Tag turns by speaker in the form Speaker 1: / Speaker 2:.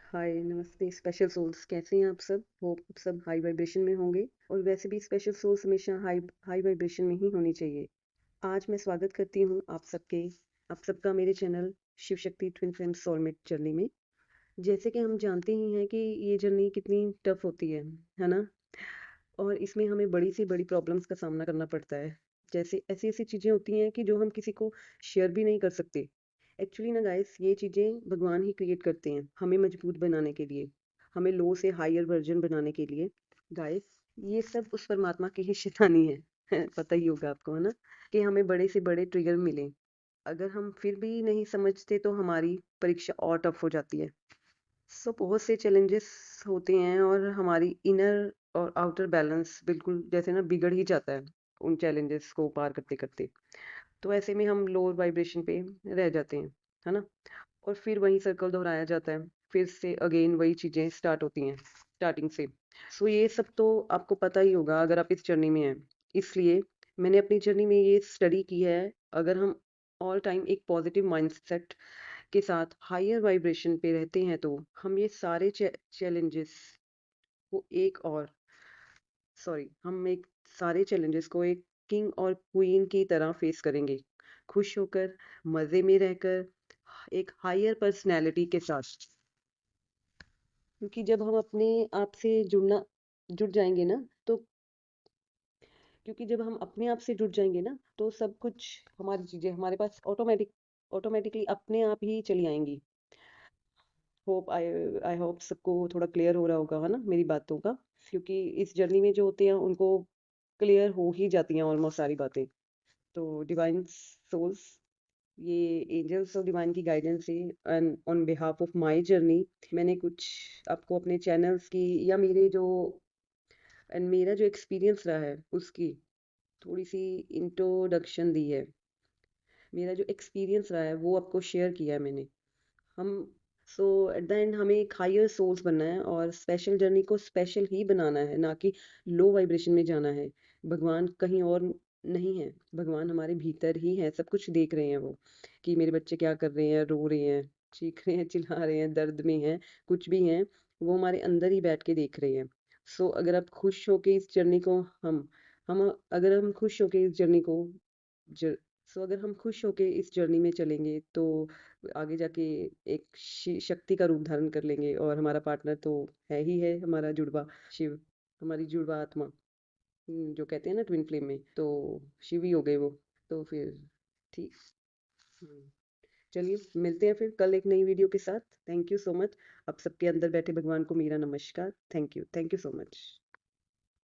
Speaker 1: हाय नमस्ते special souls, कैसे हैं आप सब? होप आप सब हाई वाइब्रेशन में होंगे। और वैसे भी स्पेशल सोल्स हमेशा हाई हाई वाइब्रेशन में ही होनी चाहिए। आज मैं स्वागत करती हूँ आप सबका मेरे channel Shiv Shakti twin flame soulmate journey में। जैसे कि हम जानते ही हैं कि ये जर्नी कितनी टफ होती है ना? और इसमें हमें बड़ी से बड़ी प्रॉब्लम्स का सामना करना पड़ता है। जैसे ऐसी ऐसी चीज़ें होती हैं कि जो हम किसी को शेयर भी नहीं कर सकते। एक्चुअली ना गाइस, ये चीज़ें भगवान ही क्रिएट करते हैं हमें मजबूत बनाने के लिए, हमें लो से हायर वर्जन बनाने के लिए। गाइस, ये सब उस परमात्मा की ही शैतानी है। पता ही होगा आपको, है ना? कि हमें बड़े से बड़े ट्रिगर मिले, अगर हम फिर भी नहीं समझते तो हमारी परीक्षा और टफ हो जाती है। सो बहुत से चैलेंजेस होते हैं और हमारी इनर और आउटर बैलेंस बिल्कुल जैसे ना बिगड़ ही जाता है उन चैलेंजेस को पार करते करते। तो ऐसे में हम लोअर वाइब्रेशन पे रह जाते हैं, है ना? और फिर वही सर्कल दोहराया जाता है, फिर से अगेन वही चीज़ें स्टार्ट होती हैं स्टार्टिंग से। सो ये सब तो आपको पता ही होगा अगर आप इस जर्नी में हैं। इसलिए मैंने अपनी जर्नी में ये स्टडी की है, अगर हम ऑल टाइम एक पॉजिटिव माइंडसेट के साथ हायर वाइब्रेशन पे रहते हैं तो हम ये सारे चैलेंजेस को एक और हम एक सारे चैलेंजेस को एक किंग और क्वीन की तरह फेस करेंगे, खुश होकर, मज़े में रहकर, एक हायर पर्सनैलिटी के साथ। क्योंकि जब हम अपने आप से जुड़ जाएंगे ना तो क्योंकि जब हम अपने आप से जुड़ जाएंगे ना तो सब कुछ, हमारी चीज़ें हमारे पास ऑटोमेटिकली अपने आप ही चली आएंगी। होप आई आई होप सबको थोड़ा क्लियर हो रहा होगा, है ना, मेरी बातों का। क्योंकि इस जर्नी में जो होते हैं उनको क्लियर हो ही जाती हैं ऑलमोस्ट सारी बातें। तो डिवाइन सोल्स, ये एंजल्स ऑफ डिवाइन की गाइडेंस है and on behalf of my journey मैंने कुछ आपको अपने चैनल्स की या मेरा जो एक्सपीरियंस रहा है उसकी थोड़ी सी इंट्रोडक्शन दी है। मेरा जो एक्सपीरियंस रहा है वो आपको शेयर किया है मैंने। हम सो एट द एंड हमें एक हायर सोल्स बनना है और स्पेशल जर्नी को स्पेशल ही बनाना है, ना कि लो वाइब्रेशन में जाना है। भगवान कहीं और नहीं है, भगवान हमारे भीतर ही है, सब कुछ देख रहे हैं वो, कि मेरे बच्चे क्या कर रहे हैं, रो रहे हैं, चीख रहे हैं, चिल्ला रहे हैं, दर्द में हैं, कुछ भी हैं, वो हमारे अंदर ही बैठ के देख रहे हैं। सो अगर आप खुश होके इस जर्नी को हम अगर हम खुश होके इस जर्नी को ज, सो अगर हम खुश होके इस जर्नी में चलेंगे तो आगे जाके एक शक्ति का रूप धारण कर लेंगे और हमारा पार्टनर तो है ही है, हमारा जुड़वा शिव, हमारी जुड़वा आत्मा। जो कहते हैं ना ट्विन फ्लेम में, तो शिव ही हो गए वो। तो फिर ठीक। हम्म, चलिए मिलते हैं फिर कल एक नई वीडियो के साथ। Thank you so much. आप सबके अंदर बैठे भगवान को मेरा नमस्कार। Thank you so much.